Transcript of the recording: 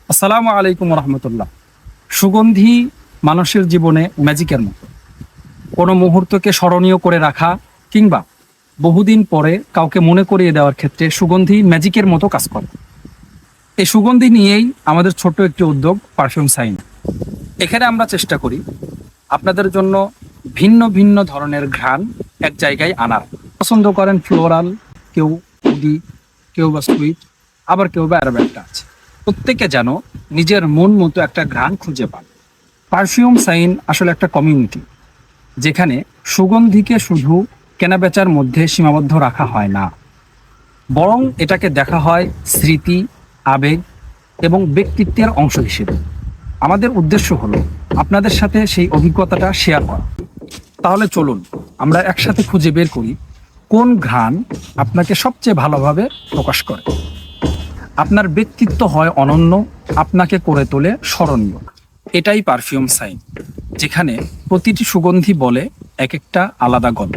আসসালামু আলাইকুম রহমতুল্লাহ। সুগন্ধি মানুষের জীবনে ম্যাজিকের মতো। কোনো মুহূর্তকে স্মরণীয় করে রাখা কিংবা বহুদিন পরে কাউকে মনে করিয়ে দেওয়ার ক্ষেত্রে সুগন্ধি ম্যাজিকের মতো কাজ করে। এই সুগন্ধি নিয়েই আমাদের ছোট্ট একটি উদ্যোগ পারফিউম সাইন। এখানে আমরা চেষ্টা করি আপনাদের জন্য ভিন্ন ভিন্ন ধরনের ঘ্রাণ এক জায়গায় আনার। পছন্দ করেন ফ্লোরাল, কেউ উডি, কেউ বা সুইট, আবার কেউ বা অ্যারোম্যাটিক টাচ। প্রত্যেকে যেন নিজের মন মতো একটা ঘ্রাণ খুঁজে পান। পারফিউম সাইন আসলে একটা কমিউনিটি, যেখানে সুগন্ধিকে শুধু কেনাবেচার মধ্যে সীমাবদ্ধ রাখা হয় না, বরং এটাকে দেখা হয় স্মৃতি, আবেগ এবং ব্যক্তিত্বের অংশ হিসেবে। আমাদের উদ্দেশ্য হলো আপনাদের সাথে সেই অভিজ্ঞতাটা শেয়ার করা। তাহলে চলুন আমরা একসাথে খুঁজে বের করি কোন ঘ্রাণ আপনাকে সবচেয়ে ভালোভাবে প্রকাশ করে। আপনার ব্যক্তিত্ব হয় অনন্য, আপনাকে করে তোলে স্মরণীয়। এটাই পারফিউম সাইন, যেখানে প্রতিটি সুগন্ধি বলে এক একটা আলাদা গল্প।